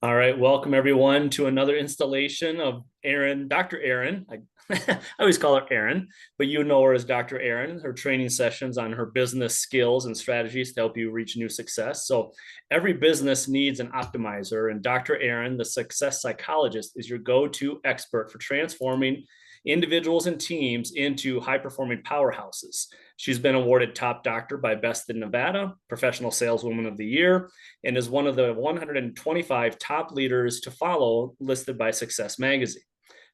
All right, welcome everyone to another installation of Dr. Erin. I always call her Erin, but you know her as Dr. Erin, her training sessions on her business skills and strategies to help you reach new success. So every business needs an optimizer, and Dr. Erin, the success psychologist, is your go-to expert for transforming individuals and teams into high-performing powerhouses. She's been awarded top doctor by Best in Nevada, Professional Saleswoman of the Year, and is one of the 125 top leaders to follow listed by Success Magazine.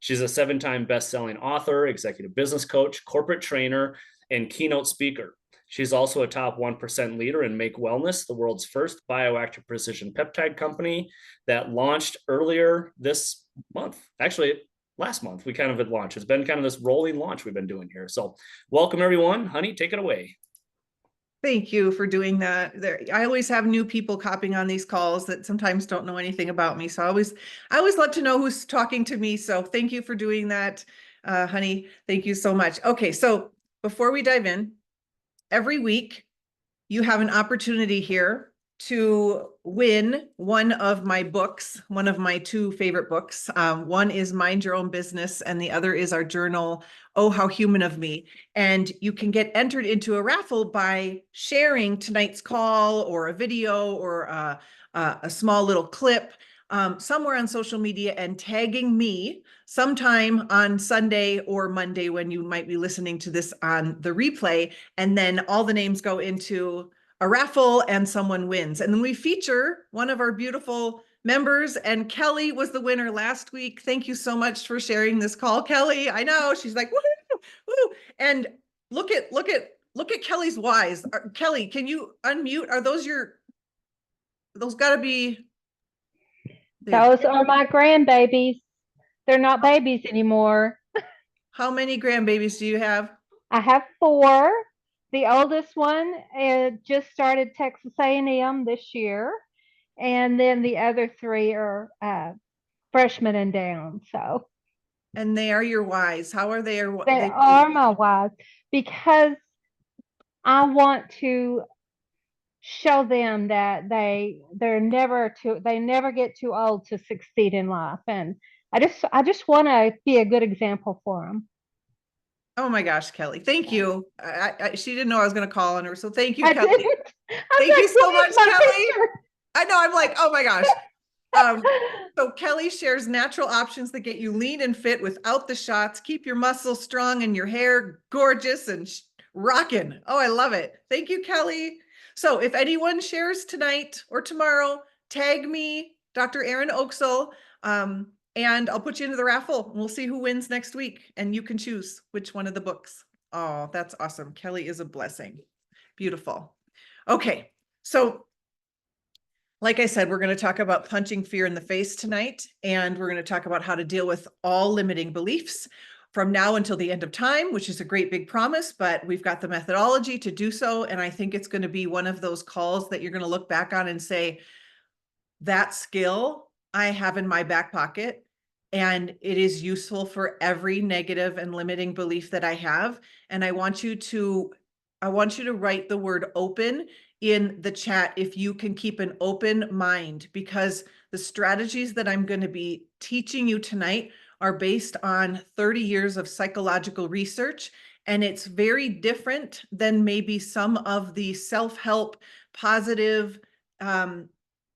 She's a 7-time best-selling author, executive business coach, corporate trainer, and keynote speaker. She's also a top 1% leader in Make Wellness, the world's first bioactive precision peptide company that launched earlier this month. Actually, last month we kind of had launched. It's been kind of this rolling launch we've been doing here. So welcome everyone. Honey, take it away. Thank you for doing that. I always have new people copying on these calls that sometimes don't know anything about me. So I always love to know who's talking to me. So thank you for doing that, honey. Thank you so much. Okay, so before we dive in, every week you have an opportunity here to win one of my books, one of my two favorite books. One is Mind Your Own Business, and the other is our journal, Oh, How Human of Me. And you can get entered into a raffle by sharing tonight's call or a video or a small little clip somewhere on social media and tagging me sometime on Sunday or Monday when you might be listening to this on the replay. And then all the names go into a raffle and someone wins. And then we feature one of our beautiful members, and Kelly was the winner last week. Thank you so much for sharing this call, Kelly. I know she's like, woohoo, woo. And look at Kelly's whys. Kelly, can you unmute? Are those gotta be Those are my grandbabies. They're not babies anymore. How many grandbabies do you have? I have four. The oldest one just started Texas A&M this year, and then the other three are freshmen and down. So And they are your whys. How are they? they are my wives because I want to show them that they never get too old to succeed in life, and I just want to be a good example for them. Oh my gosh, Kelly. Thank you. She didn't know I was going to call on her. So thank you, I Kelly. didn't. I'm Thank like, you so "What much, is my Kelly. picture?" I know. I'm like, oh my gosh. So Kelly shares natural options that get you lean and fit without the shots, keep your muscles strong and your hair gorgeous and rocking. Oh, I love it. Thank you, Kelly. So if anyone shares tonight or tomorrow, tag me, Dr. Erin Oksol, and I'll put you into the raffle. We'll see who wins next week, and you can choose which one of the books. Oh, that's awesome. Kelly is a blessing. Beautiful. Okay, so like I said, we're going to talk about punching fear in the face tonight, and we're going to talk about how to deal with all limiting beliefs from now until the end of time, which is a great big promise, but we've got the methodology to do so. And I think it's going to be one of those calls that you're going to look back on and say, that skill I have in my back pocket, and it is useful for every negative and limiting belief that I have. And I want you to write the word open in the chat if you can keep an open mind, because the strategies that I'm going to be teaching you tonight are based on 30 years of psychological research. And it's very different than maybe some of the self-help, positive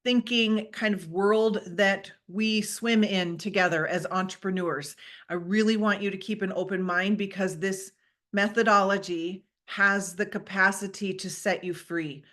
thinking kind of world that we swim in together as entrepreneurs. I really want you to keep an open mind, because this methodology has the capacity to set you free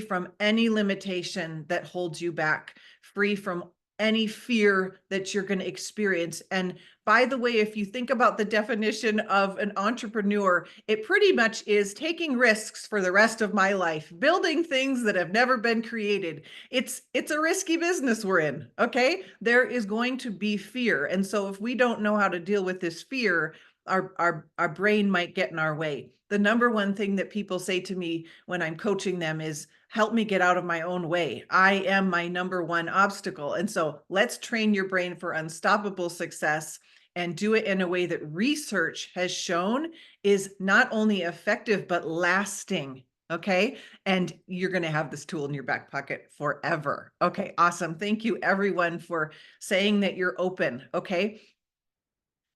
from any limitation that holds you back, free from any fear that you're going to experience. And by the way, if you think about the definition of an entrepreneur, it pretty much is taking risks for the rest of my life, building things that have never been created. It's a risky business we're in, okay? There is going to be fear. And so if we don't know how to deal with this fear, our brain might get in our way. The number one thing that people say to me when I'm coaching them is, help me get out of my own way. I am my number one obstacle. And so let's train your brain for unstoppable success and do it in a way that research has shown is not only effective, but lasting. Okay. And you're going to have this tool in your back pocket forever. Okay. Awesome. Thank you, everyone, for saying that you're open. Okay.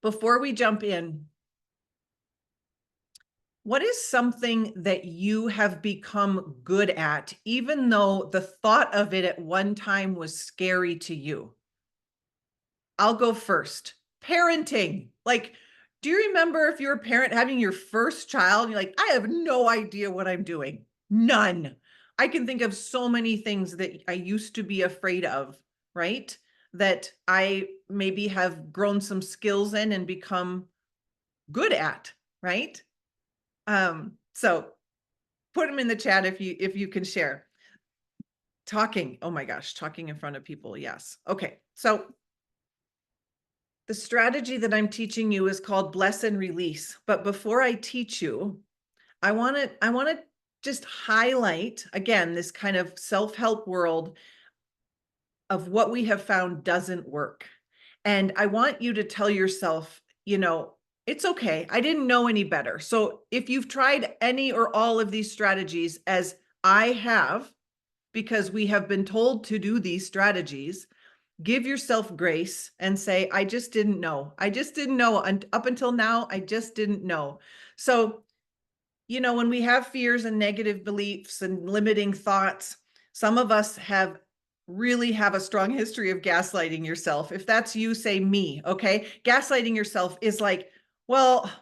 Before we jump in, what is something that you have become good at, even though the thought of it at one time was scary to you? I'll go first. Parenting. Like, do you remember if you're a parent having your first child, you're like, I have no idea what I'm doing. None. I can think of so many things that I used to be afraid of, right? That I maybe have grown some skills in and become good at, right? So put them in the chat if you can share. Talking. Oh my gosh, talking in front of people. Yes. Okay. So the strategy that I'm teaching you is called bless and release. But before I teach you, I want to just highlight again this kind of self-help world of what we have found doesn't work. And I want you to tell yourself, it's okay. I didn't know any better. So if you've tried any or all of these strategies, as I have, because we have been told to do these strategies, give yourself grace and say, I just didn't know. I just didn't know. And up until now, I just didn't know. So, when we have fears and negative beliefs and limiting thoughts, some of us really have a strong history of gaslighting yourself. If that's you, say me, okay? Gaslighting yourself is like, well,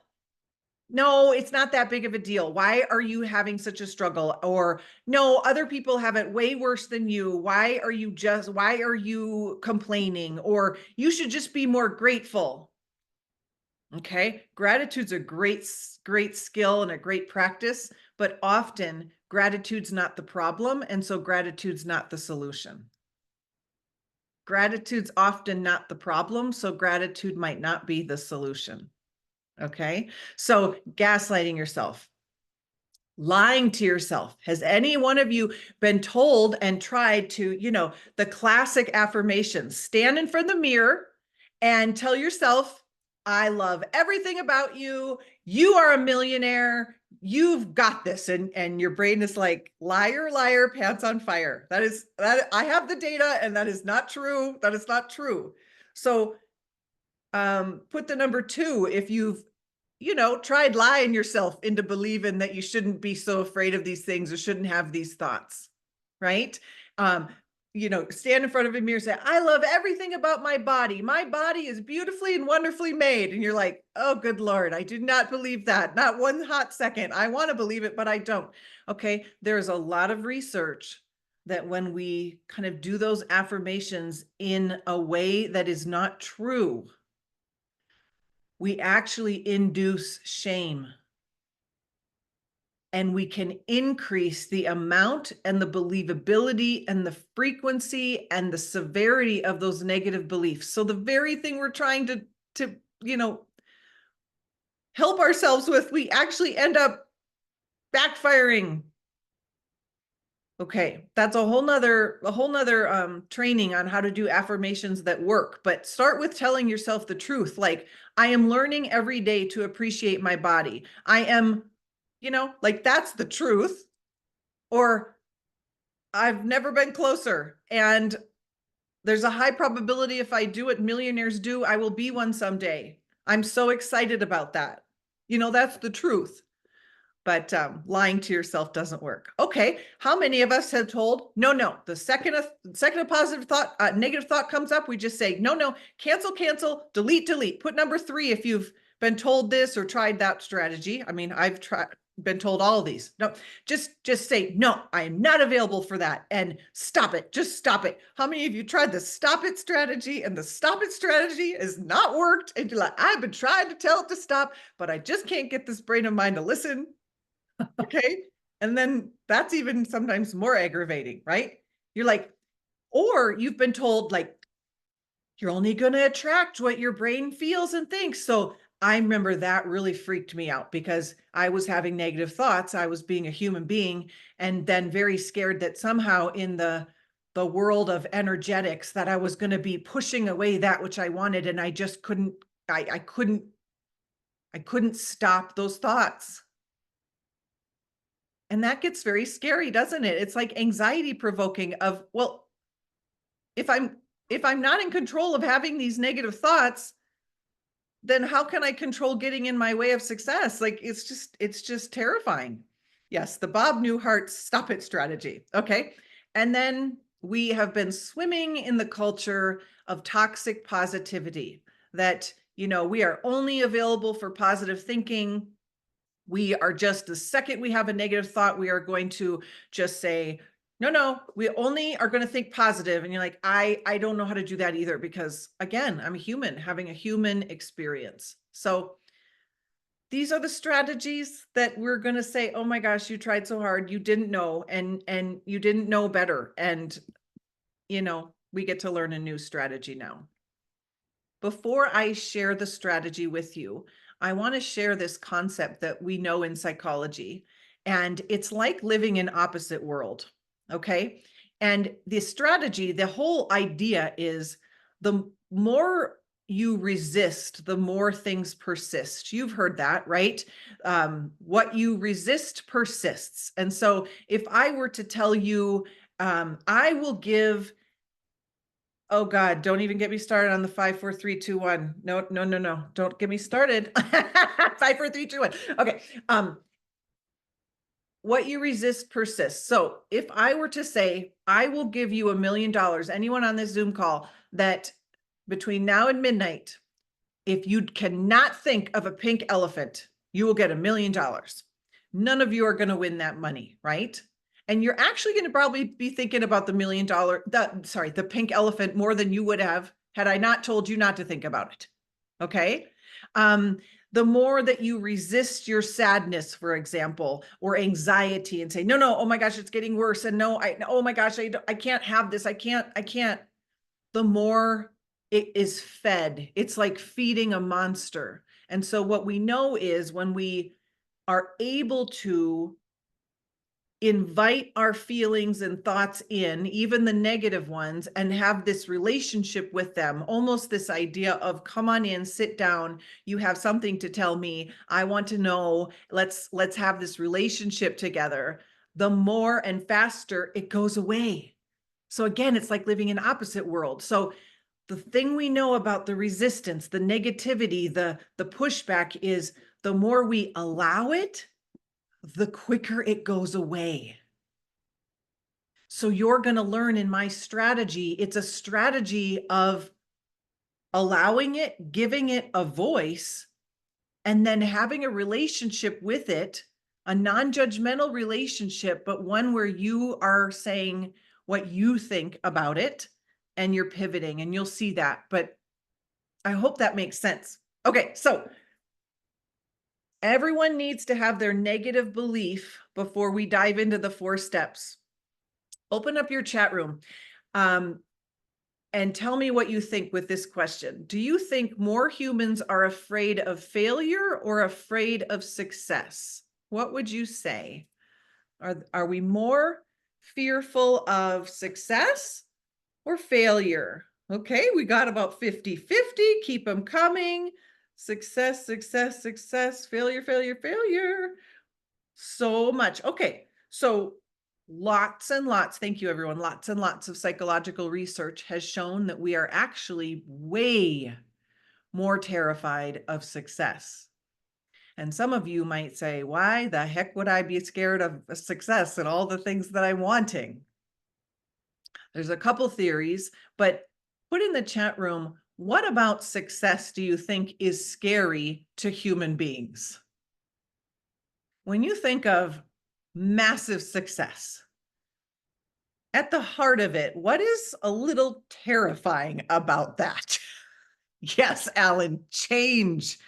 no, it's not that big of a deal. Why are you having such a struggle? Or no, other people have it way worse than you. Why are you complaining? Or you should just be more grateful. Okay. Gratitude's a great skill and a great practice, but often gratitude's not the problem. And so gratitude's not the solution. Gratitude's often not the problem. So gratitude might not be the solution. Okay. So gaslighting yourself, lying to yourself. Has any one of you been told and tried to, the classic affirmations, stand in front of the mirror and tell yourself, I love everything about you. You are a millionaire. You've got this. And your brain is like, liar, liar, pants on fire. That I have the data and that is not true. That is not true. So put the number 2 if you've tried lying yourself into believing that you shouldn't be so afraid of these things or shouldn't have these thoughts, right? Stand in front of a mirror and say, I love everything about my body. My body is beautifully and wonderfully made. And you're like, oh, good Lord, I did not believe that. Not one hot second. I want to believe it, but I don't. Okay. There's a lot of research that when we kind of do those affirmations in a way that is not true, we actually induce shame. And we can increase the amount and the believability and the frequency and the severity of those negative beliefs. So the very thing we're trying to help ourselves with, we actually end up backfiring. Okay, that's a whole nother training on how to do affirmations that work. But start with telling yourself the truth. Like, I am learning every day to appreciate my body. I am, that's the truth. Or I've never been closer. And there's a high probability if I do what millionaires do, I will be one someday. I'm so excited about that. That's the truth. But lying to yourself doesn't work. Okay, how many of us have told, no, the second a positive thought, negative thought comes up, we just say, no, cancel, delete. Put number 3 if you've been told this or tried that strategy. I mean, I've been told all of these. No, just say, no, I am not available for that. And stop it, just stop it. How many of you tried the stop it strategy, and the stop it strategy has not worked? And you're like, I've been trying to tell it to stop, but I just can't get this brain of mine to listen. Okay. And then that's even sometimes more aggravating, right? You're like, or you've been told, like, you're only going to attract what your brain feels and thinks. So I remember that really freaked me out because I was having negative thoughts. I was being a human being, and then very scared that somehow in the world of energetics that I was going to be pushing away that which I wanted. And I just couldn't stop those thoughts. And that gets very scary, doesn't it? It's like anxiety provoking of, well, if I'm not in control of having these negative thoughts, then how can I control getting in my way of success? Like it's just terrifying. Yes, the Bob Newhart stop it strategy. Okay. And then we have been swimming in the culture of toxic positivity that, we are only available for positive thinking. We are just, the second we have a negative thought, we are going to just say, no, we only are going to think positive. And you're like, I don't know how to do that either, because again, I'm a human having a human experience. So these are the strategies that we're going to say, oh my gosh, you tried so hard. You didn't know, and you didn't know better. And, we get to learn a new strategy now. Before I share the strategy with you, I want to share this concept that we know in psychology, and it's like living in opposite world. Okay. And the strategy, the whole idea is the more you resist, the more things persist. You've heard that, right? What you resist persists. And so if I were to tell you, I will give, oh God, don't even get me started on the 5, 4, 3, 2, 1. No. Don't get me started. 5, 4, 3, 2, 1. Okay. What you resist persists. So if I were to say, I will give you $1 million, anyone on this Zoom call, that between now and midnight, if you cannot think of a pink elephant, you will get $1 million. None of you are going to win that money, right? And you're actually going to probably be thinking about the $1 million, the pink elephant more than you would have had I not told you not to think about it. Okay. The more that you resist your sadness, for example, or anxiety, and say, no, oh my gosh, it's getting worse. And no, oh my gosh, I can't have this. I can't. The more it is fed, it's like feeding a monster. And so what we know is when we are able to invite our feelings and thoughts in, even the negative ones, and have this relationship with them, almost this idea of, come on in, sit down, you have something to tell me, I want to know, let's have this relationship together, the more and faster it goes away. So again, it's like living in opposite world. So the thing we know about the resistance, the negativity, the pushback is the more we allow it, the quicker it goes away. So you're going to learn in my strategy, it's a strategy of allowing it, giving it a voice, and then having a relationship with it, a non-judgmental relationship, but one where you are saying what you think about it and you're pivoting, and you'll see that. But I hope that makes sense. Okay, so everyone needs to have their negative belief before we dive into the 4 steps. Open up your chat room and tell me what you think with this question. Do you think more humans are afraid of failure or afraid of success? What would you say? Are we more fearful of success or failure? Okay, we got about 50-50. Keep them coming. Success, success, success, failure, failure, failure. So much. Okay, so lots and lots, thank you everyone, lots and lots of psychological research has shown that we are actually way more terrified of success. And some of you might say, why the heck would I be scared of success and all the things that I'm wanting? There's a couple theories, but put in the chat room, what about success do you think is scary to human beings? When you think of massive success, at the heart of it, what is a little terrifying about that? Yes, Alan, change.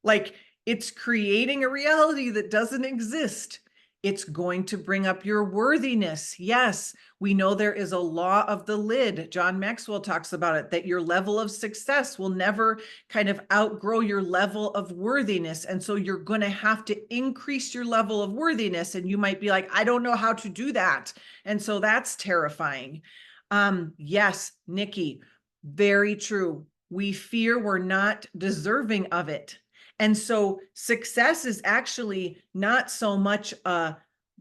Like it's creating a reality that doesn't exist. It's going to bring up your worthiness. Yes, we know there is a law of the lid. John Maxwell talks about it, that your level of success will never kind of outgrow your level of worthiness. And so you're going to have to increase your level of worthiness. And you might be like, I don't know how to do that. And so that's terrifying. Yes, Nikki, very true. We fear we're not deserving of it. And so success is actually not so much a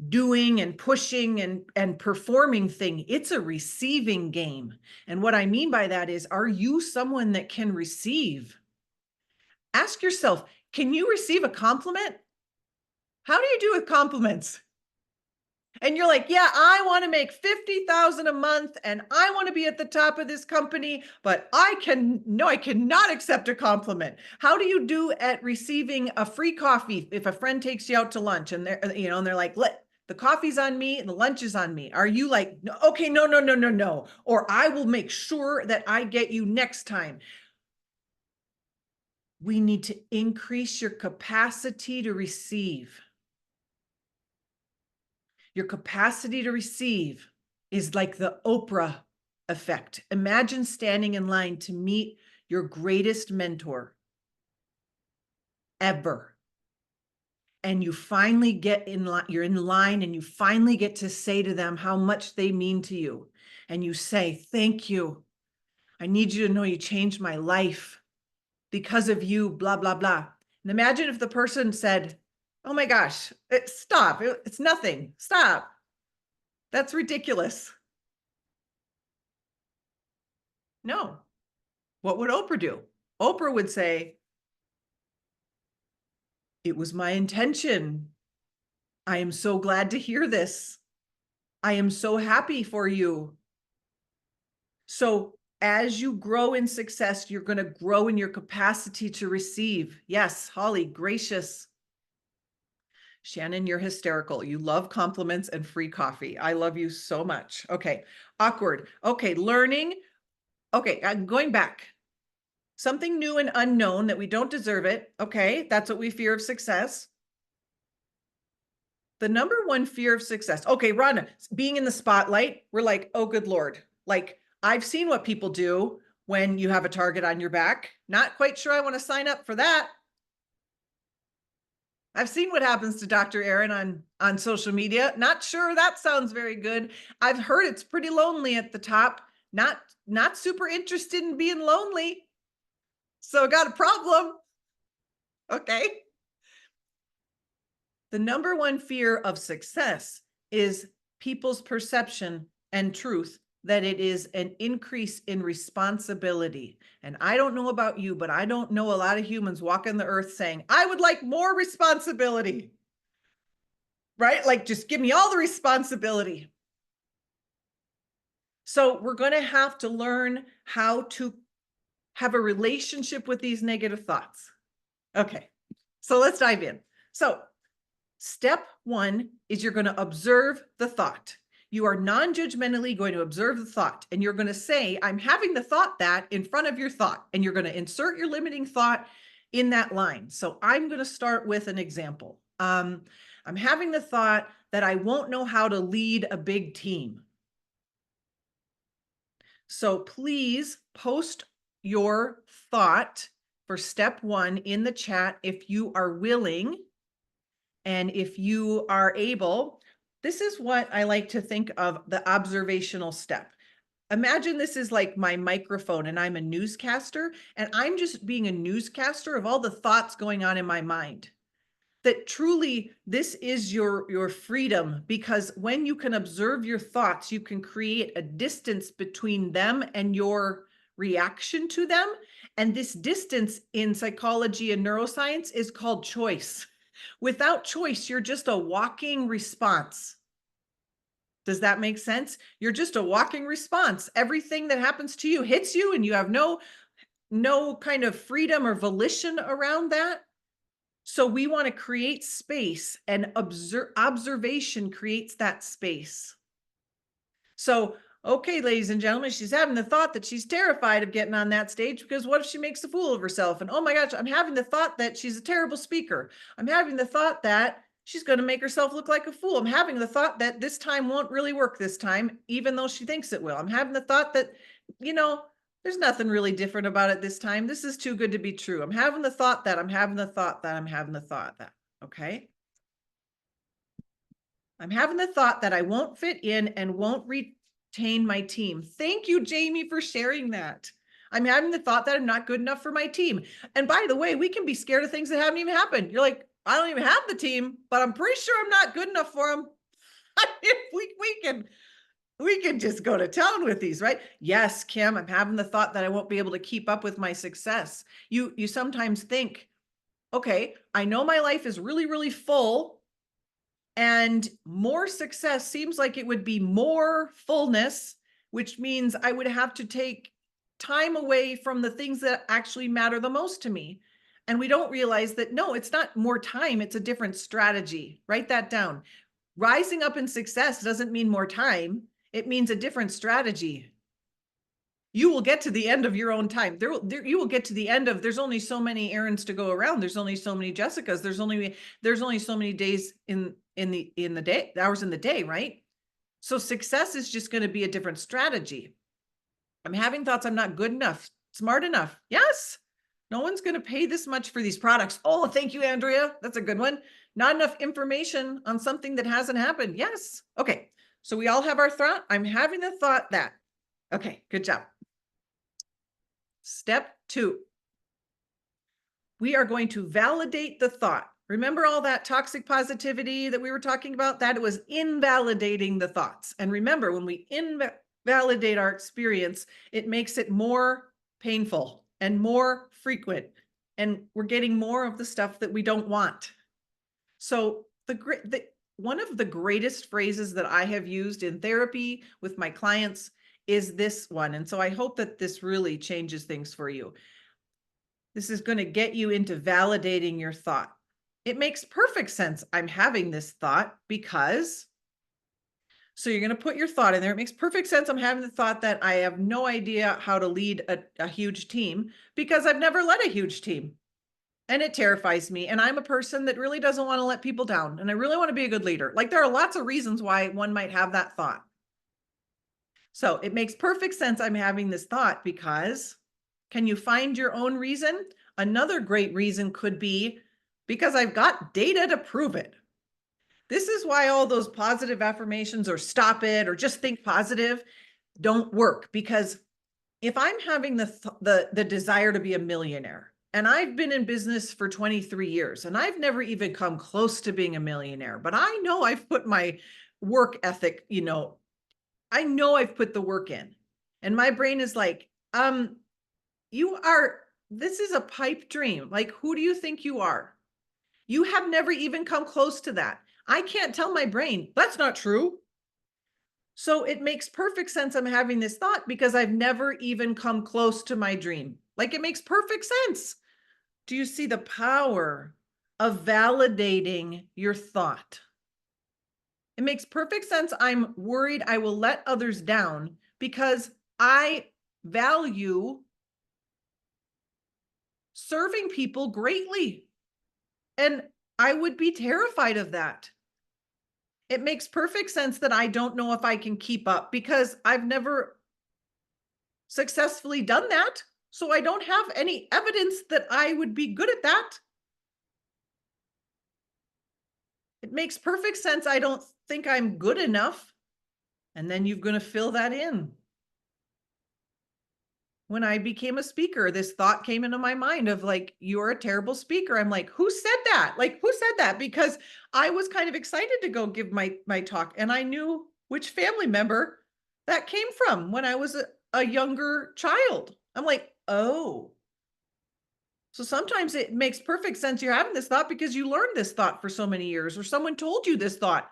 doing and pushing and performing thing. It's a receiving game. And what I mean by that is, are you someone that can receive? Ask yourself, can you receive a compliment? How do you do with compliments? And you're like, yeah, I want to make 50,000 a month and I want to be at the top of this company, but I cannot accept a compliment. How do you do at receiving a free coffee if a friend takes you out to lunch and they're like, the coffee's on me and the lunch is on me. Are you like, okay, no, or I will make sure that I get you next time. We need to increase your capacity to receive. Your capacity to receive is like the Oprah effect. Imagine standing in line to meet your greatest mentor ever. And you finally get in line, you're in line and you finally get to say to them how much they mean to you. And you say, thank you. I need you to know you changed my life because of you, blah, blah, blah. And imagine if the person said, oh my gosh, stop. It's nothing. Stop. That's ridiculous. No. What would Oprah do? Oprah would say, it was my intention. I am so glad to hear this. I am so happy for you. So as you grow in success, you're going to grow in your capacity to receive. Yes, Holly, gracious. Shannon, you're hysterical. You love compliments and free coffee. I love you so much. Okay, awkward. Okay, learning. Okay, I'm going back. Something new and unknown that we don't deserve it. Okay, that's what we fear of success. The number one fear of success. Okay, Rhonda, being in the spotlight, we're like, oh, good Lord. Like, I've seen what people do when you have a target on your back. Not quite sure I want to sign up for that. I've seen what happens to Dr. Erin on social media. Not sure that sounds very good. I've heard it's pretty lonely at the top. Not super interested in being lonely. So got a problem. Okay. The number one fear of success is people's perception and truth that it is an increase in responsibility. And I don't know about you, but I don't know a lot of humans walking the earth saying, I would like more responsibility, right? Like, just give me all the responsibility. So we're going to have to learn how to have a relationship with these negative thoughts. Okay, so let's dive in. So step one is you're going to observe the thought. You are non-judgmentally going to observe the thought, and you're going to say, I'm having the thought that in front of your thought, and you're going to insert your limiting thought in that line. So I'm going to start with an example. I'm having the thought that I won't know how to lead a big team. So please post your thought for step one in the chat if you are willing. And if you are able, this is what I like to think of the observational step. Imagine this is like my microphone and I'm a newscaster and I'm just being a newscaster of all the thoughts going on in my mind. That truly this is your freedom, because when you can observe your thoughts, you can create a distance between them and your reaction to them. And this distance in psychology and neuroscience is called choice. Without choice, you're just a walking response. Does that make sense? You're just a walking response. Everything that happens to you hits you and you have no kind of freedom or volition around that. So we want to create space, and observation creates that space. So, okay, ladies and gentlemen, she's having the thought that she's terrified of getting on that stage because what if she makes a fool of herself? And oh my gosh, I'm having the thought that she's a terrible speaker. I'm having the thought that she's going to make herself look like a fool. I'm having the thought that this time won't really work this time, even though she thinks it will. I'm having the thought that, there's nothing really different about it this time. This is too good to be true. I'm having the thought that, I'm having the thought that, I'm having the thought that, okay? I'm having the thought that I won't fit in and won't retain my team. Thank you, Jamie, for sharing that. I'm having the thought that I'm not good enough for my team. And by the way, we can be scared of things that haven't even happened. You're like, I don't even have the team, but I'm pretty sure I'm not good enough for them. We can just go to town with these, right? Yes, Kim, I'm having the thought that I won't be able to keep up with my success. You sometimes think, okay, I know my life is really, really full, and more success seems like it would be more fullness, which means I would have to take time away from the things that actually matter the most to me. And we don't realize that, no, it's not more time, it's a different strategy. Write that down. Rising up in success doesn't mean more time, it means a different strategy. You will get to the end of your own time. You will get to the end of, there's only so many errands to go around. There's only so many Jessicas. There's only so many days in the day, hours in the day, right? So success is just going to be a different strategy. I'm having thoughts I'm not good enough, smart enough. Yes. No one's going to pay this much for these products. Oh, thank you, Andrea. That's a good one. Not enough information on something that hasn't happened. Yes. Okay. So we all have our thought. I'm having the thought that. Okay, good job. Step 2. We are going to validate the thought. Remember all that toxic positivity that we were talking about? That was invalidating the thoughts. And remember, when we invalidate our experience, it makes it more painful and more frequent. And we're getting more of the stuff that we don't want. So one of the greatest phrases that I have used in therapy with my clients is this one. And so I hope that this really changes things for you. This is going to get you into validating your thought. It makes perfect sense. I'm having this thought because, so you're going to put your thought in there. It makes perfect sense. I'm having the thought that I have no idea how to lead a huge team because I've never led a huge team. And it terrifies me. And I'm a person that really doesn't want to let people down. And I really want to be a good leader. Like, there are lots of reasons why one might have that thought. So it makes perfect sense. I'm having this thought because, can you find your own reason? Another great reason could be because I've got data to prove it. This is why all those positive affirmations or stop it or just think positive don't work, because if I'm having the desire to be a millionaire, and I've been in business for 23 years and I've never even come close to being a millionaire, but I know I've put my work ethic, I know I've put the work in, and my brain is like, this is a pipe dream. Like, who do you think you are? You have never even come close to that. I can't tell my brain, that's not true. So it makes perfect sense I'm having this thought because I've never even come close to my dream. Like, it makes perfect sense. Do you see the power of validating your thought? It makes perfect sense. I'm worried I will let others down because I value serving people greatly. And I would be terrified of that. It makes perfect sense that I don't know if I can keep up because I've never successfully done that. So I don't have any evidence that I would be good at that. It makes perfect sense. I don't think I'm good enough. And then you're going to fill that in. When I became a speaker, this thought came into my mind of like, you're a terrible speaker. I'm like, who said that? Like, who said that? Because I was kind of excited to go give my talk, and I knew which family member that came from when I was a younger child. I'm like, oh. So sometimes it makes perfect sense you're having this thought because you learned this thought for so many years, or someone told you this thought.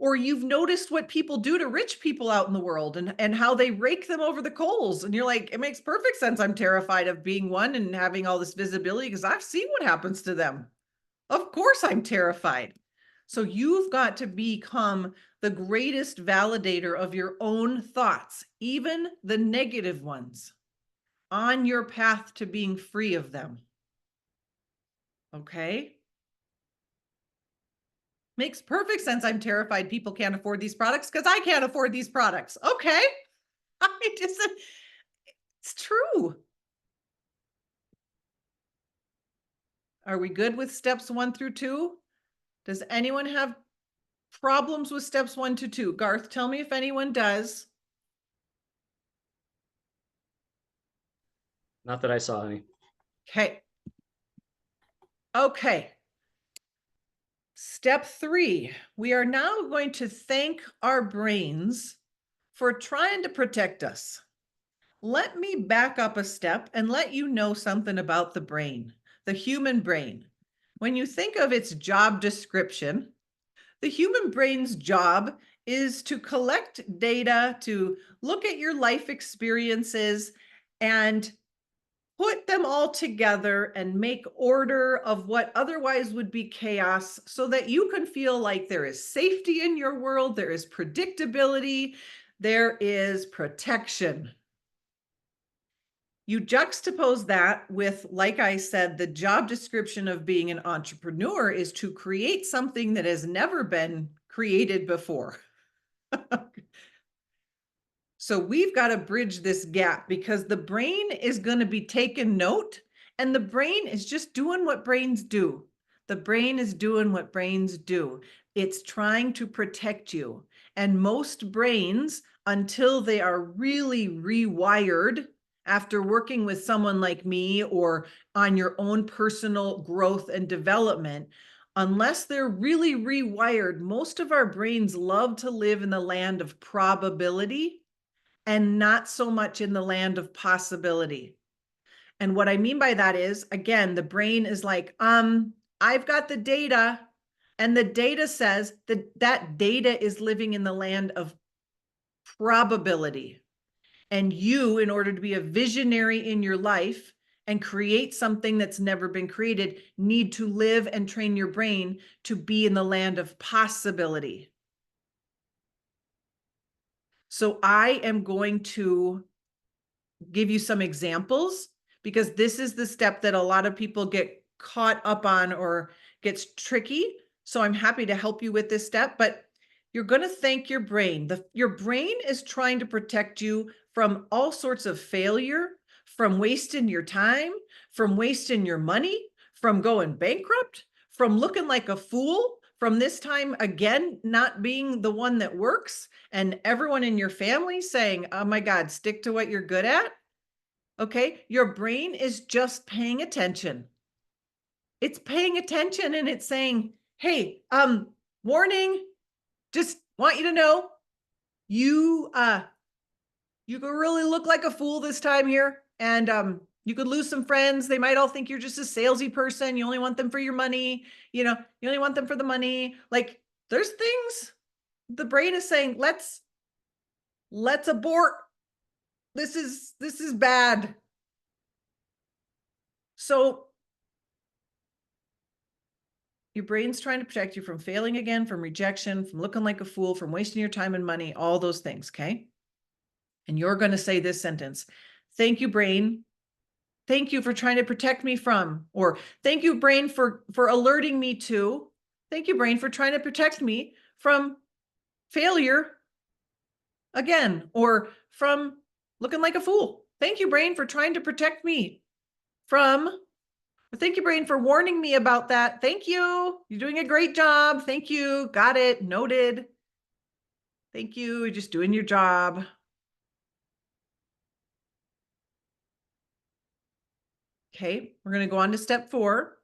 Or you've noticed what people do to rich people out in the world and how they rake them over the coals. And you're like, it makes perfect sense. I'm terrified of being one and having all this visibility because I've seen what happens to them. Of course, I'm terrified. So you've got to become the greatest validator of your own thoughts, even the negative ones, on your path to being free of them. Okay? Makes perfect sense. I'm terrified people can't afford these products because I can't afford these products. Okay. It's true. Are we good with steps 1 through 2? Does anyone have problems with steps 1 to 2? Garth, tell me if anyone does. Not that I saw, any. Okay. Okay. Step 3, we are now going to thank our brains for trying to protect us. Let me back up a step and let you know something about the brain, the human brain. When you think of its job description, the human brain's job is to collect data, to look at your life experiences and put them all together and make order of what otherwise would be chaos so that you can feel like there is safety in your world, there is predictability, there is protection. You juxtapose that with, like I said, the job description of being an entrepreneur is to create something that has never been created before. So we've got to bridge this gap because the brain is going to be taking note and the brain is just doing what brains do. The brain is doing what brains do. It's trying to protect you. And most brains, until they are really rewired after working with someone like me or on your own personal growth and development, unless they're really rewired, most of our brains love to live in the land of probability and not so much in the land of possibility. And what I mean by that is, again, the brain is like, I've got the data, and the data says that that data is living in the land of probability. And you, in order to be a visionary in your life and create something that's never been created, need to live and train your brain to be in the land of possibility. So I am going to give you some examples because this is the step that a lot of people get caught up on or gets tricky. So I'm happy to help you with this step, but you're going to thank your brain. Your brain is trying to protect you from all sorts of failure, from wasting your time, from wasting your money, from going bankrupt, from looking like a fool, from this time again not being the one that works, and everyone in your family saying, oh my God, stick to what you're good at. Okay, your brain is just paying attention. It's paying attention and it's saying, hey, warning, just want you to know, you could really look like a fool this time here, and you could lose some friends. They might all think you're just a salesy person. You only want them for your money. You only want them for the money. Like, there's things the brain is saying, let's abort. This is bad. So your brain's trying to protect you from failing again, from rejection, from looking like a fool, from wasting your time and money, all those things, okay? And you're going to say this sentence: thank you, brain. Thank you for trying to protect me from, or thank you, brain, for alerting me to, thank you, brain, for trying to protect me from failure again, or from looking like a fool. Thank you, brain, for trying to protect me from, thank you, brain, for warning me about that. Thank you. You're doing a great job. Thank you. Got it. Noted. Thank you. You're just doing your job. Okay, we're going to go on to step 4.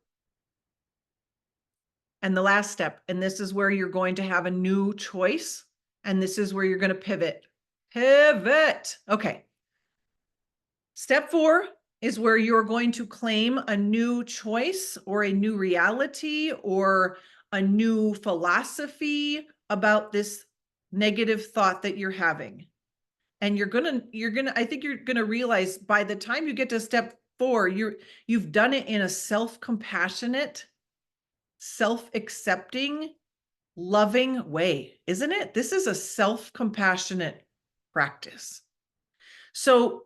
And the last step, and this is where you're going to have a new choice. And this is where you're going to pivot. Pivot. Okay. Step 4 is where you're going to claim a new choice or a new reality or a new philosophy about this negative thought that you're having. And I think you're gonna realize by the time you get to step 4, you've done it in a self-compassionate, self-accepting, loving way, isn't it? This is a self-compassionate practice. So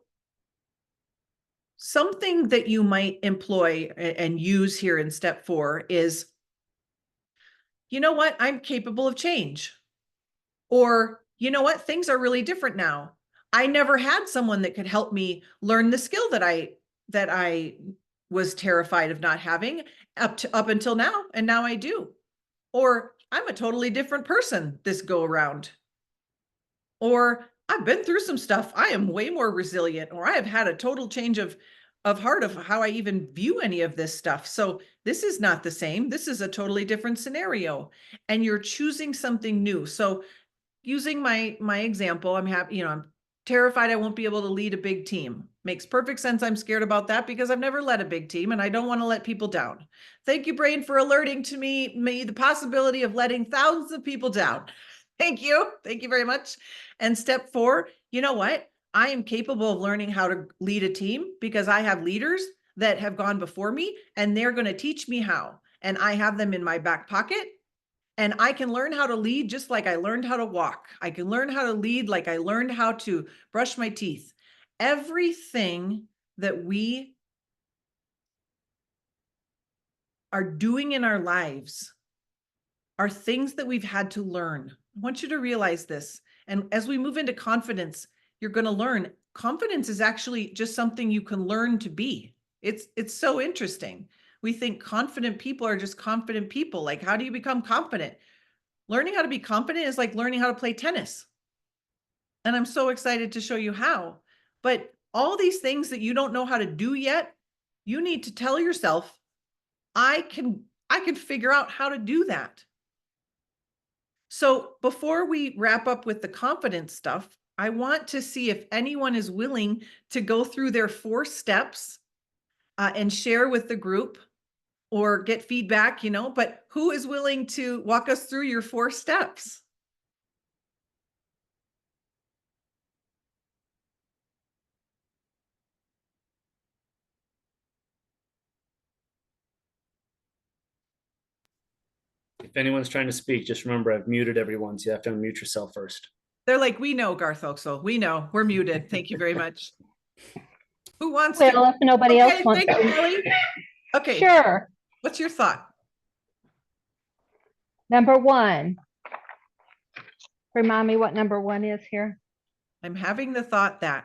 something that you might employ and use here in step 4 is, you know what? I'm capable of change. Or, you know what? Things are really different now. I never had someone that could help me learn the skill that I was terrified of not having up until now, and now I do. Or I'm a totally different person this go around. Or I've been through some stuff. I am way more resilient, or I have had a total change of of heart of how I even view any of this stuff. So this is not the same. This is a totally different scenario, and you're choosing something new. So using my example, I'm happy, I'm terrified I won't be able to lead a big team. Makes perfect sense. I'm scared about that because I've never led a big team and I don't want to let people down. Thank you, brain, for alerting to me the possibility of letting thousands of people down. Thank you. Thank you very much. And step 4, you know what? I am capable of learning how to lead a team because I have leaders that have gone before me and they're going to teach me how. And I have them in my back pocket. And I can learn how to lead just like I learned how to walk. I can learn how to lead like I learned how to brush my teeth. Everything that we are doing in our lives are things that we've had to learn. I want you to realize this. And as we move into confidence, you're going to learn confidence is actually just something you can learn to be. It's so interesting. We think confident people are just confident people. Like, how do you become confident? Learning how to be confident is like learning how to play tennis. And I'm so excited to show you how. But all these things that you don't know how to do yet, you need to tell yourself, I can figure out how to do that. So before we wrap up with the confidence stuff, I want to see if anyone is willing to go through their 4 steps and share with the group or get feedback, but who is willing to walk us through your 4 steps? If anyone's trying to speak, just remember I've muted everyone, so you have to unmute yourself first. They're like, we know, Garth Oksol. We know. We're muted. Thank you very much. Who wants Well, to? if nobody else Okay, wants thank you, to. Kelly. Okay, Sure. what's your thought? Number 1. Remind me what number 1 is here. I'm having the thought that.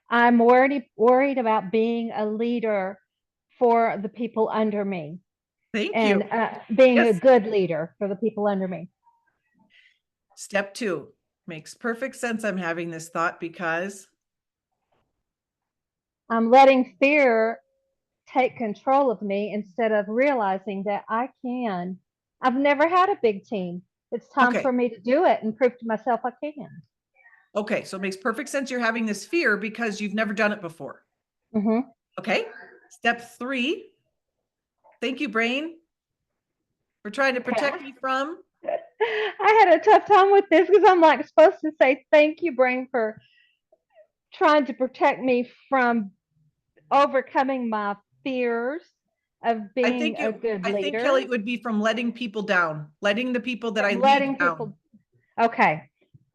I'm worried about being a leader for the people under me Thank and you. being a Yes. good leader for the people under me. Step 2 makes perfect sense. I'm having this thought because I'm letting fear take control of me instead of realizing that I can. I've never had a big team. It's time okay. for me to do it and prove to myself I can. Okay, so it makes perfect sense you're having this fear because you've never done it before. Mm-hmm. Okay. Step 3. Thank you, brain, for trying to protect me from. I had a tough time with this because I'm like supposed to say thank you, brain, for trying to protect me from overcoming my fears of being a good I think, leader. Kelly, it would be from letting people down, letting the people that I letting lead down. people. Okay.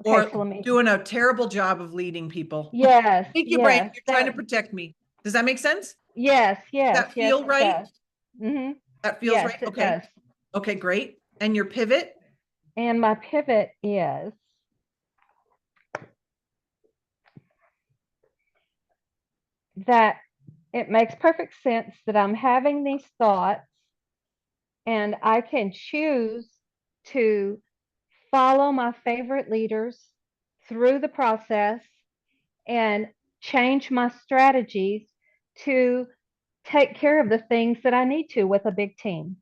Or so let me. doing a terrible job of leading people. Yes. Thank you, brain. Yes. You're trying to protect me. Does that make sense? Yes. Yes. That Yes. feel It right? does. Mm-hmm. That feels Yes, right? it Okay. does. Okay, great. And your pivot? And my pivot is that it makes perfect sense that I'm having these thoughts and I can choose to follow my favorite leaders through the process and change my strategies to take care of the things that I need to with a big team.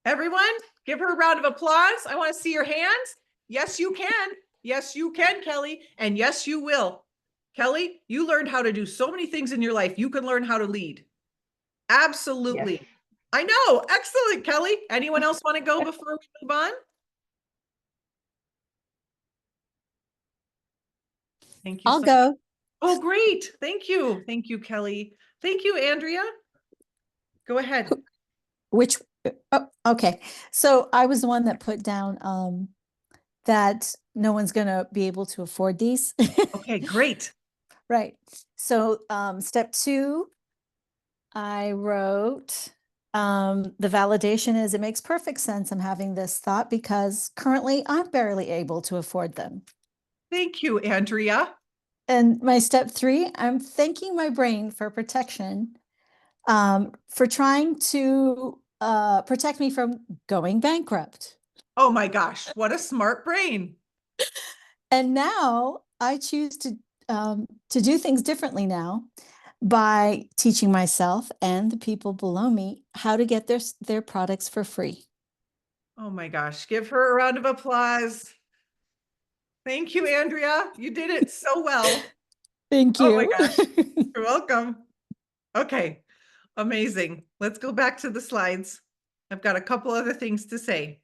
Everyone, give her a round of applause. I want to see your hands. Yes, you can. Yes, you can, Kelly. And yes, you will. Kelly, you learned how to do so many things in your life. You can learn how to lead. Absolutely. Yes. I know. Excellent, Kelly. Anyone else want to go before we move on? Thank you. I'll go. Oh, great. Thank you. Thank you, Kelly. Thank you, Andrea. Go ahead. Which, okay. So I was the one that put down that no one's going to be able to afford these. Okay, great. Right. So step 2, I wrote, the validation is it makes perfect sense. I'm having this thought because currently I'm barely able to afford them. Thank you, Andrea. And my step 3, I'm thanking my brain for protection, for trying to protect me from going bankrupt. Oh my gosh, what a smart brain. And now I choose to do things differently now by teaching myself and the people below me how to get their products for free. Oh my gosh, give her a round of applause. Thank you, Andrea. You did it so well. Thank Oh my you. gosh, you're welcome. Okay, amazing. Let's go back to the slides. I've got a couple other things to say.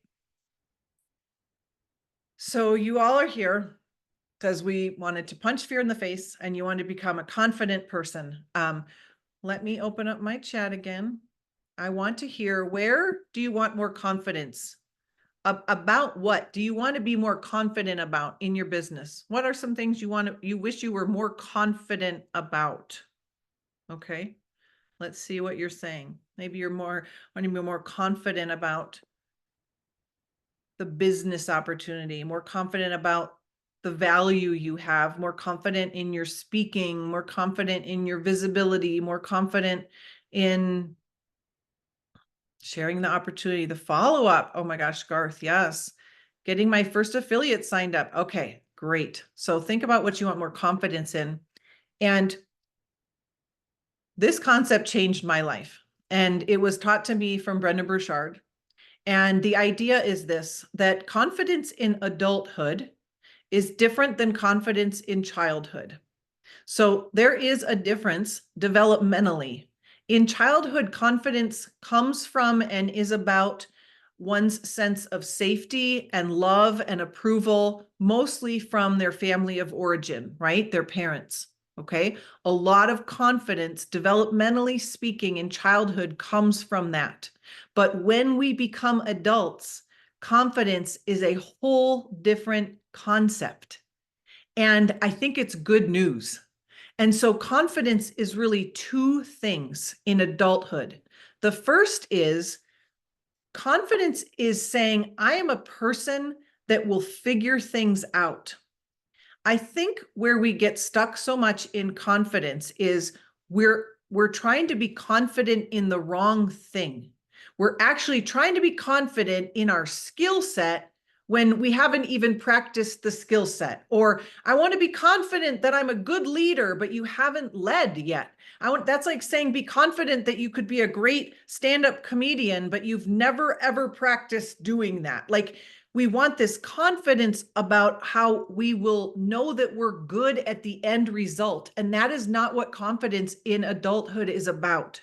So you all are here because we wanted to punch fear in the face and you want to become a confident person. Let me open up my chat again. I want to hear, where do you want more confidence? About what do you want to be more confident about in your business? What are some things you wish you were more confident about? Okay, let's see what you're saying. Maybe you're want to be more confident about the business opportunity, more confident about the value you have, more confident in your speaking, more confident in your visibility, more confident in sharing the opportunity, the follow-up. Oh my gosh, Garth, yes. Getting my first affiliate signed up. Okay, great. So think about what you want more confidence in. And this concept changed my life. And it was taught to me from Brendon Burchard. And the idea is this, that confidence in adulthood is different than confidence in childhood. So there is a difference developmentally. In childhood, confidence comes from and is about one's sense of safety and love and approval, mostly from their family of origin, right? Their parents. Okay. A lot of confidence, developmentally speaking, in childhood comes from that. But when we become adults, confidence is a whole different concept. And I think it's good news. And so confidence is really two things in adulthood. The first is confidence is saying, I am a person that will figure things out. I think where we get stuck so much in confidence is we're trying to be confident in the wrong thing. We're actually trying to be confident in our skill set when we haven't even practiced the skill set. Or I want to be confident that I'm a good leader, but you haven't led yet. That's like saying be confident that you could be a great stand-up comedian, but you've never ever practiced doing that. Like, we want this confidence about how we will know that we're good at the end result. And that is not what confidence in adulthood is about.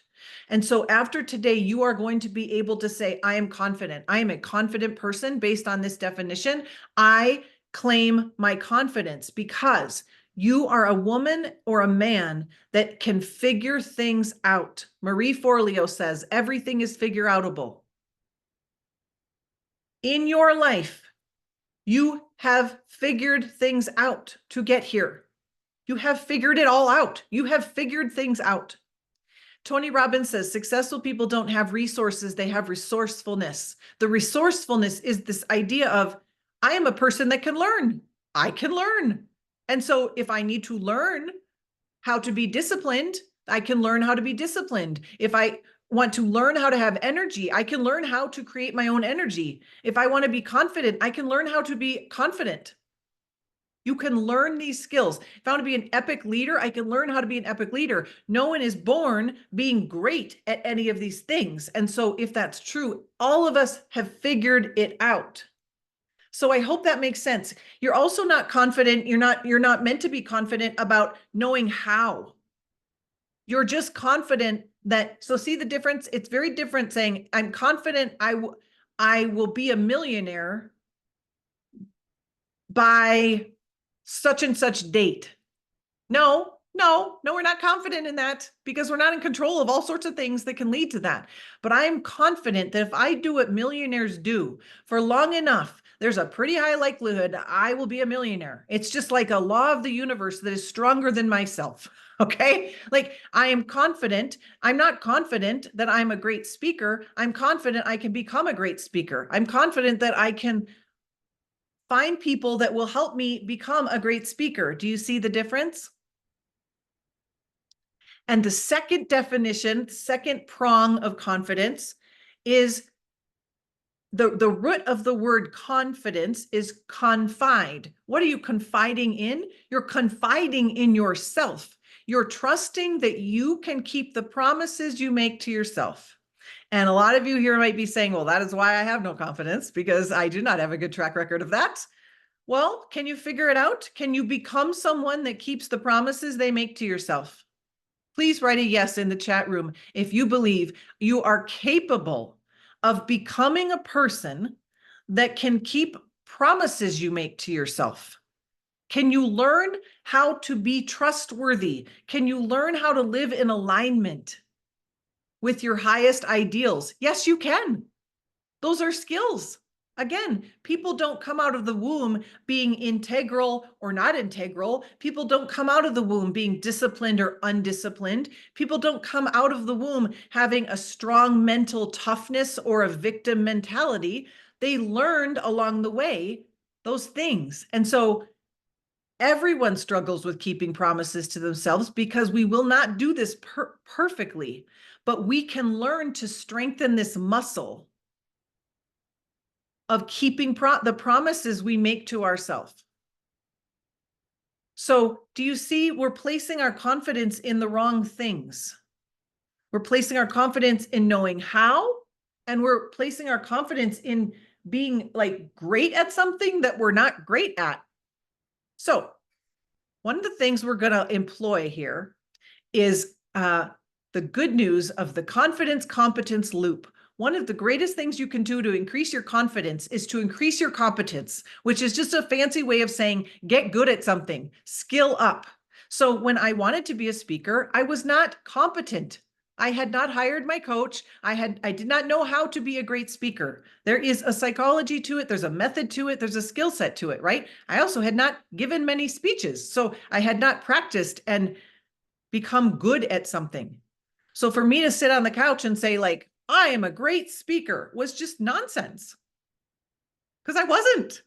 And so after today, you are going to be able to say, I am confident. I am a confident person based on this definition. I claim my confidence because you are a woman or a man that can figure things out. Marie Forleo says, everything is figure outable. In your life, you have figured things out to get here. You have figured it all out. You have figured things out. Tony Robbins says successful people don't have resources, they have resourcefulness. The resourcefulness is this idea of, I am a person that can learn. I can learn. And so if I need to learn how to be disciplined, I can learn how to be disciplined. If I want to learn how to have energy, I can learn how to create my own energy. If I want to be confident, I can learn how to be confident. You can learn these skills. If I want to be an epic leader, I can learn how to be an epic leader. No one is born being great at any of these things. And so if that's true, all of us have figured it out. So I hope that makes sense. You're also not confident. You're not meant to be confident about knowing how. You're just confident that, so see the difference? It's very different saying, I'm confident I will be a millionaire by such and such date. No, we're not confident in that because we're not in control of all sorts of things that can lead to that. But I am confident that if I do what millionaires do for long enough, there's a pretty high likelihood I will be a millionaire. It's just like a law of the universe that is stronger than myself. Okay. Like, I am confident. I'm not confident that I'm a great speaker. I'm confident I can become a great speaker. I'm confident that I can find people that will help me become a great speaker. Do you see the difference? And the second definition, second prong of confidence is the root of the word confidence is confide. What are you confiding in? You're confiding in yourself. You're trusting that you can keep the promises you make to yourself. And a lot of you here might be saying, well, that is why I have no confidence, because I do not have a good track record of that. Well, can you figure it out? Can you become someone that keeps the promises they make to yourself? Please write a yes in the chat room if you believe you are capable of becoming a person that can keep promises you make to yourself. Can you learn how to be trustworthy? Can you learn how to live in alignment with your highest ideals? Yes, you can. Those are skills. Again, people don't come out of the womb being integral or not integral. People don't come out of the womb being disciplined or undisciplined. People don't come out of the womb having a strong mental toughness or a victim mentality. They learned along the way those things. And so everyone struggles with keeping promises to themselves, because we will not do this perfectly, but we can learn to strengthen this muscle of keeping the promises we make to ourselves. So do you see, we're placing our confidence in the wrong things. We're placing our confidence in knowing how, and we're placing our confidence in being like great at something that we're not great at. So one of the things we're going to employ here is the good news of the confidence competence loop. One of the greatest things you can do to increase your confidence is to increase your competence, which is just a fancy way of saying get good at something, skill up. So when I wanted to be a speaker, I was not competent. I had not hired my coach. I did not know how to be a great speaker. There is a psychology to it. There's a method to it. There's a skill set to it, right? I also had not given many speeches. So I had not practiced and become good at something. So for me to sit on the couch and say like, I am a great speaker was just nonsense, because I wasn't.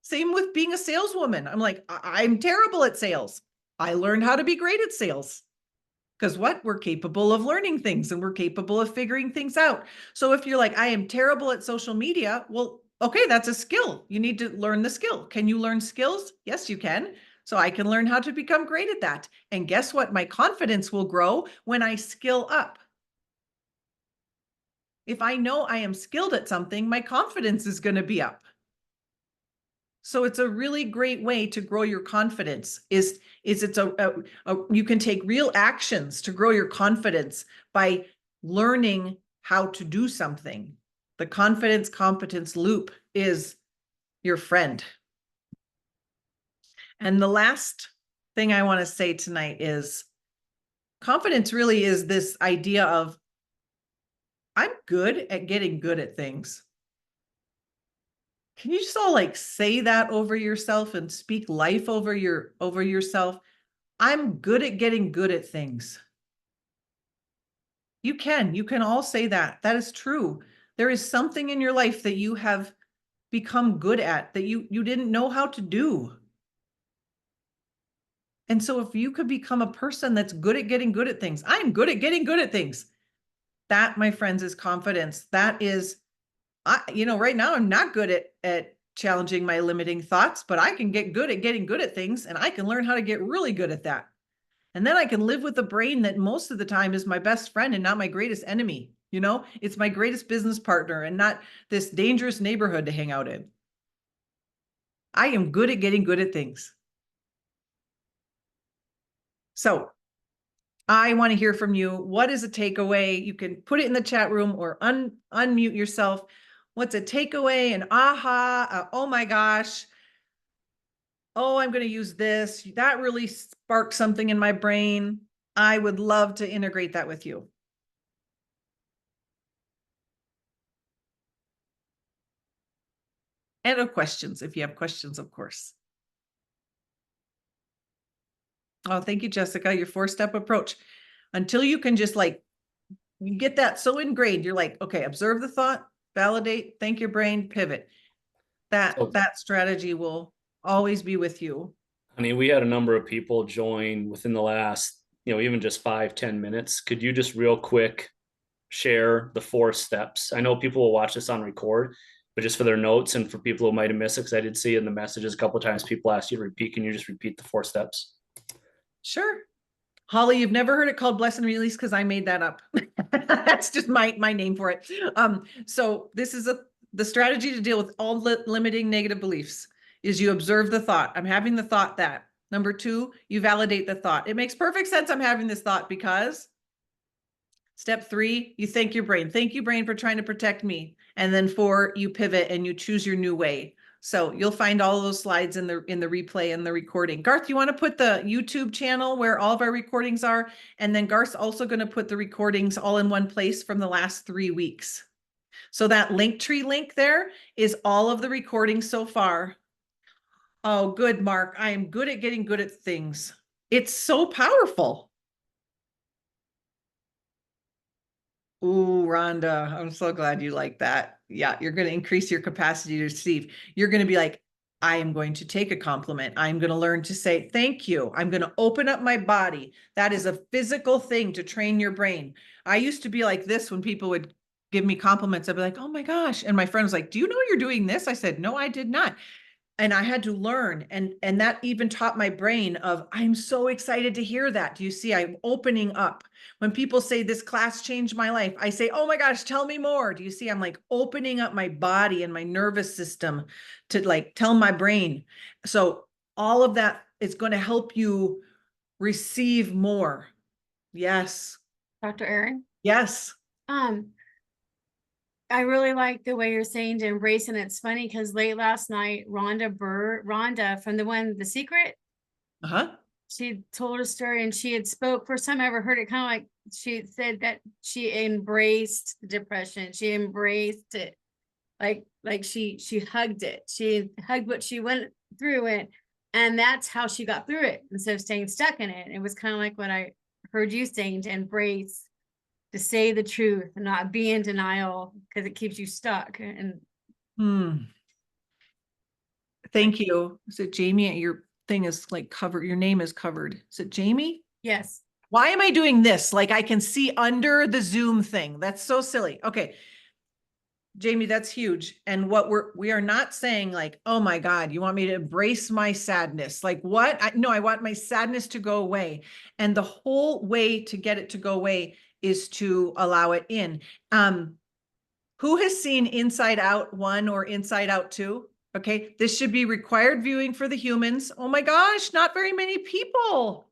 Same with being a saleswoman. I'm like, I'm terrible at sales. I learned how to be great at sales, because what? We're capable of learning things and we're capable of figuring things out. So if you're like, I am terrible at social media, well, okay, that's a skill. You need to learn the skill. Can you learn skills? Yes, you can. So I can learn how to become great at that. And guess what? My confidence will grow when I skill up. If I know I am skilled at something, my confidence is going to be up. So it's a really great way to grow your confidence. You can take real actions to grow your confidence by learning how to do something. The confidence competence loop is your friend. And the last thing I want to say tonight is confidence really is this idea of I'm good at getting good at things. Can you just all like say that over yourself and speak life over yourself? I'm good at getting good at things. You can all say that. That is true. There is something in your life that you have become good at that you didn't know how to do. And so if you could become a person that's good at getting good at things, I'm good at getting good at things. That, my friends, is confidence. That is, right now I'm not good at challenging my limiting thoughts, but I can get good at getting good at things, and I can learn how to get really good at that. And then I can live with a brain that most of the time is my best friend and not my greatest enemy. It's my greatest business partner and not this dangerous neighborhood to hang out in. I am good at getting good at things. So I want to hear from you. What is a takeaway? You can put it in the chat room or unmute yourself. What's a takeaway? An aha? Oh my gosh. Oh, I'm going to use this. That really sparked something in my brain. I would love to integrate that with you. And of questions, if you have questions, of course. Oh, thank you, Jessica. Your 4-step approach. Until you can just you get that so ingrained, you're like, okay, observe the thought, validate, thank your brain, pivot. That strategy will always be with you. Honey, we had a number of people join within the last, even just 5-10 minutes. Could you just real quick share the 4 steps? I know people will watch this on record, but just for their notes and for people who might have missed it, because I did see in the messages a couple of times people asked you to repeat. Can you just repeat the 4 steps? Sure. Holly, you've never heard it called bless and release because I made that up. That's just my name for it. So this is the strategy to deal with all limiting negative beliefs is you observe the thought. I'm having the thought that. Number 2, you validate the thought. It makes perfect sense I'm having this thought because. Step 3, you thank your brain. Thank you, brain, for trying to protect me. And then 4, you pivot and you choose your new way. So you'll find all of those slides in the replay and the recording. Garth, you want to put the YouTube channel where all of our recordings are? And then Garth's also going to put the recordings all in one place from the last 3 weeks. So that Linktree link there is all of the recordings so far. Oh, good, Mark. I am good at getting good at things. It's so powerful. Ooh, Rhonda, I'm so glad you like that. Yeah, you're going to increase your capacity to receive. You're going to be like, I am going to take a compliment. I'm going to learn to say thank you. I'm going to open up my body. That is a physical thing to train your brain. I used to be like this when people would give me compliments. I'd be like, oh my gosh. And my friend was like, do you know you're doing this? I said, no, I did not. And I had to learn, and that even taught my brain of, I'm so excited to hear that. Do you see, I'm opening up. When people say this class changed my life, I say, oh my gosh, tell me more. Do you see, I'm like opening up my body and my nervous system to like tell my brain. So all of that is going to help you receive more. Yes. Dr. Erin. Yes. I really like the way you're saying to embrace, and it's funny because late last night, Rhonda from The Secret, she told her story and she had spoke, first time I ever heard it, kind of like she said that she embraced the depression. She embraced it. Like she hugged it. She hugged what she went through it. And that's how she got through it instead of staying stuck in it. It was kind of like what I heard you saying, to embrace, to say the truth and not be in denial because it keeps you stuck. And Thank you. Is it Jamie? Your thing is like covered. Your name is covered. Is it Jamie? yes. Why am I doing this? Like I can see under the Zoom thing. That's so silly. Okay. Jamie, that's huge. And what we are not saying like, oh my God, you want me to embrace my sadness? Like what? No, I want my sadness to go away. And the whole way to get it to go away is to allow it in. Who has seen Inside Out 1 or Inside Out 2? Okay, this should be required viewing for the humans. Oh my gosh, not very many people.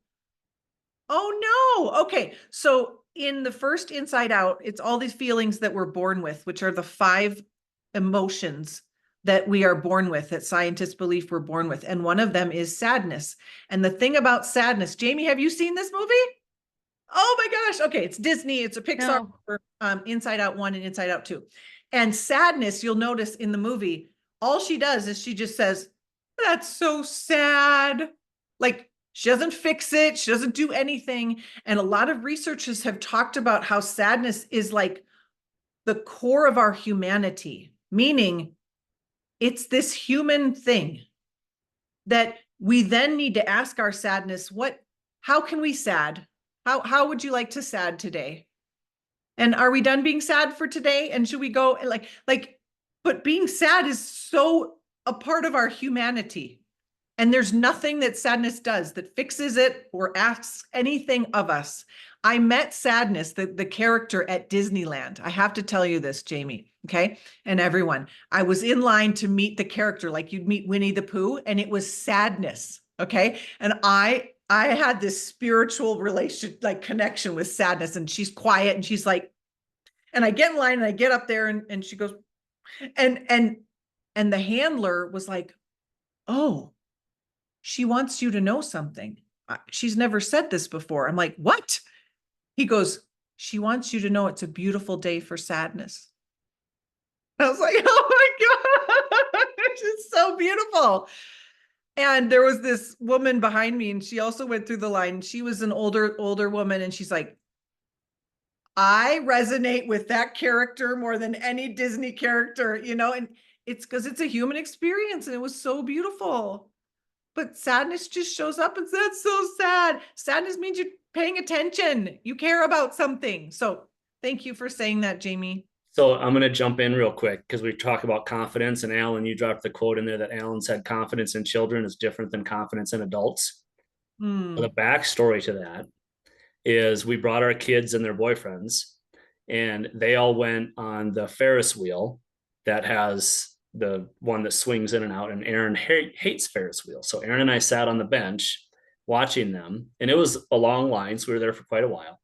Oh no. Okay, so in the first Inside Out, it's all these feelings that we're born with, which are the 5 emotions that we are born with, that scientists believe we're born with. And one of them is sadness. And the thing about sadness, Jamie, have you seen this movie? Oh my gosh. Okay. It's Disney. It's a Pixar, Inside Out 1 and Inside Out 2. And sadness, you'll notice in the movie, all she does is she just says, that's so sad. Like she doesn't fix it. She doesn't do anything. And a lot of researchers have talked about how sadness is like the core of our humanity, meaning it's this human thing that we then need to ask our sadness, how can we sad? How would you like to sad today? And are we done being sad for today? And should we go but being sad is so a part of our humanity. And there's nothing that sadness does that fixes it or asks anything of us. I met Sadness, the character, at Disneyland. I have to tell you this, Jamie, okay? And everyone, I was in line to meet the character like you'd meet Winnie the Pooh, and it was Sadness, okay? And I had this spiritual connection with Sadness, and she's quiet and she's like, and I get in line and I get up there and she goes, and the handler was like, oh, she wants you to know something. She's never said this before. I'm like, what? He goes, she wants you to know it's a beautiful day for sadness. I was like, oh my God, it's so beautiful. And there was this woman behind me and she also went through the line. She was an older woman. And she's like, I resonate with that character more than any Disney character, and it's because it's a human experience and it was so beautiful. But sadness just shows up and says, so sad. Sadness means you're paying attention. You care about something. So thank you for saying that, Jamie. So I'm going to jump in real quick because we talk about confidence, and Alan, you dropped the quote in there that Alan said confidence in children is different than confidence in adults. Hmm. So the backstory to that is we brought our kids and their boyfriends, and they all went on the Ferris wheel that has the one that swings in and out. And Erin hates Ferris wheels. So Erin and I sat on the bench watching them, and it was a long line. So we were there for quite a while.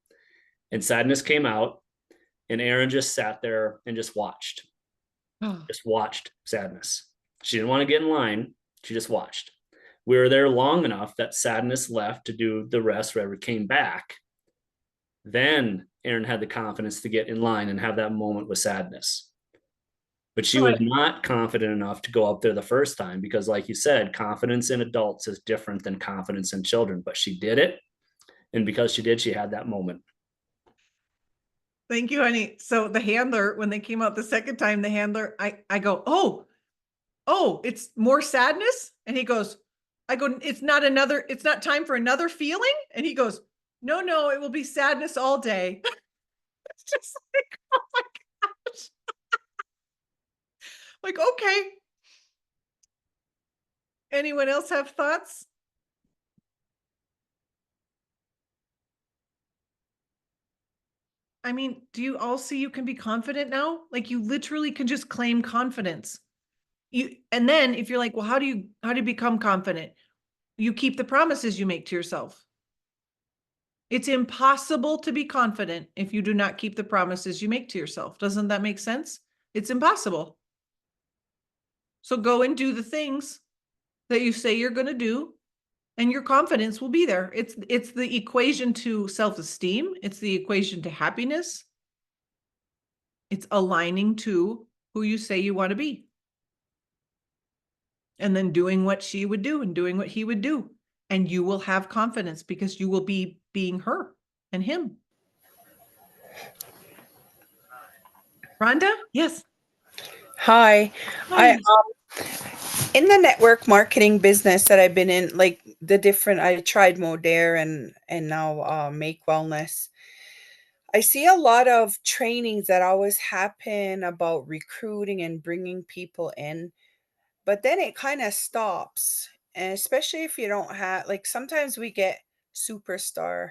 And Sadness came out, and Erin just sat there and just watched Sadness. She didn't want to get in line. She just watched. We were there long enough that Sadness left to do the rest, wherever came back. Then Erin had the confidence to get in line and have that moment with Sadness. But she was not confident enough to go up there the first time because, like you said, confidence in adults is different than confidence in children. But she did it. And because she did, she had that moment. Thank you, honey. So the handler, when they came out the second time, the handler, I go, oh, it's more sadness. And he goes, I go, it's not time for another feeling. And he goes, no, it will be sadness all day. It's just like, oh my gosh. Like, okay. Anyone else have thoughts? I mean, do you all see you can be confident now? Like you literally can just claim confidence. And then if you're like, well, how do you become confident? You keep the promises you make to yourself. It's impossible to be confident if you do not keep the promises you make to yourself. Doesn't that make sense? It's impossible. So go and do the things that you say you're going to do, and your confidence will be there. It's the equation to self-esteem. It's the equation to happiness. It's aligning to who you say you want to be. And then doing what she would do and doing what he would do. And you will have confidence because you will be being her and him. Rhonda? Yes. Hi. Hi. In the network marketing business that I've been in, like I tried Modere and now Make Wellness. I see a lot of trainings that always happen about recruiting and bringing people in, but then it kind of stops. And especially if you don't have, like, sometimes we get superstar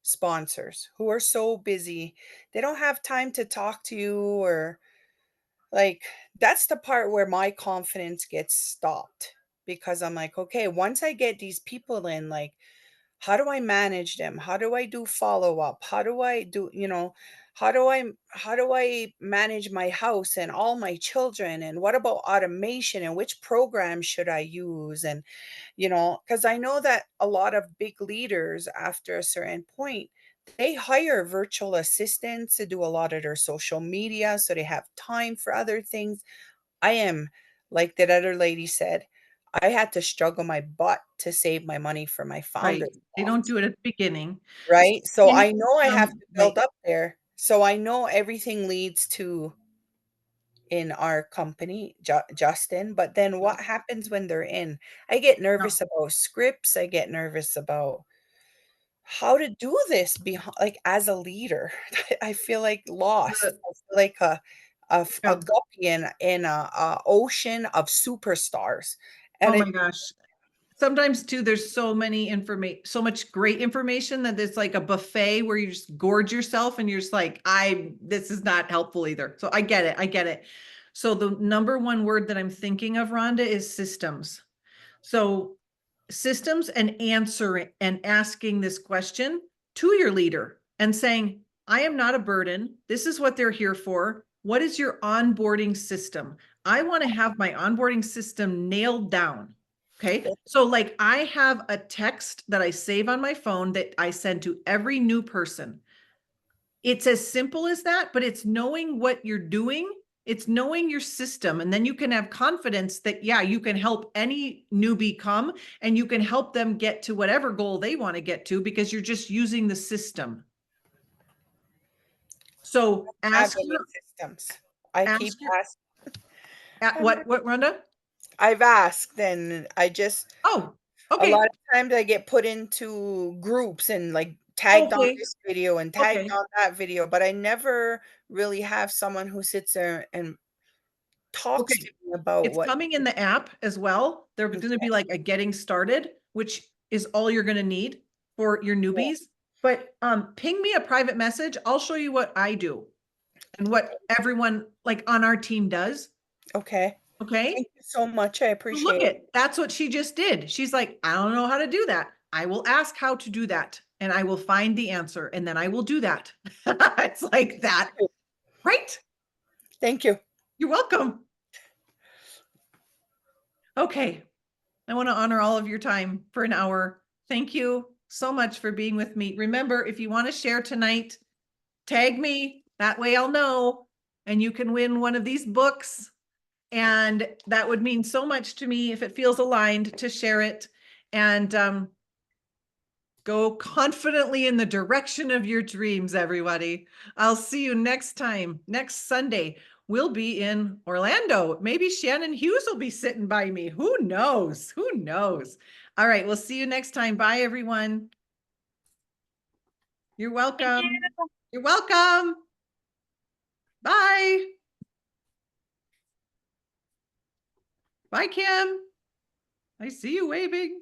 sponsors who are so busy, they don't have time to talk to you, or like, that's the part where my confidence gets stopped because I'm like, okay, once I get these people in, like, how do I manage them? How do I do follow up? How do I do, how do I manage my house and all my children? And what about automation and which program should I use? And because I know that a lot of big leaders after a certain point, they hire virtual assistants to do a lot of their social media so they have time for other things. I am, like that other lady said, I had to struggle my butt to save my money for my Right. founder's They don't bonds, do it at the beginning. right? So And I know I have to build right. up there. So I know everything leads to in our company, Justin, but then what happens when they're in? I get nervous about scripts. I get nervous about how to do this like as a leader. I feel like lost. I feel like a Yeah. guppy in a ocean of superstars. And Oh it my gosh. Sometimes too, there's so much great information that it's like a buffet where you just gorge yourself and you're just like, this is not helpful either. So I get it. So the number one word that I'm thinking of, Rhonda, is systems. So systems and answering and asking this question to your leader and saying, I am not a burden. This is what they're here for. What is your onboarding system? I want to have my onboarding system nailed down. Okay. So like I have a text that I save on my phone that I send to every new person. It's as simple as that, but it's knowing what you're doing. It's knowing your system. And then you can have confidence that, yeah, you can help any newbie come and you can help them get to whatever goal they want to get to because you're just using the system. So have ask any your, systems. I ask keep your, asking. what, Rhonda? I've asked, and I just Oh, a okay. lot of times I get put into groups and like tagged on Okay. this video and tagged Okay. on that video, but I never really have someone who sits there and talks Okay. to me about It's what. coming in the app as well. There's going to be like a getting started, which is all you're going to need for your newbies. But ping me a private message. I'll show you what I do and what everyone like on our team does. Okay. Okay. Thank you so much. I So appreciate look it. it. That's what she just did. She's like, I don't know how to do that. I will ask how to do that and I will find the answer and then I will do that. It's like that. Right? Thank you. You're welcome. Okay. I want to honor all of your time for an hour. Thank you so much for being with me. Remember, if you want to share tonight, tag me. That way I'll know and you can win one of these books. And that would mean so much to me if it feels aligned to share it. And go confidently in the direction of your dreams, everybody. I'll see you next time. Next Sunday, we'll be in Orlando. Maybe Shannon Hughes will be sitting by me. Who knows? Who knows? All right, we'll see you next time. Bye, everyone. You're welcome. You're welcome. Bye. Bye, Kim. I see you waving.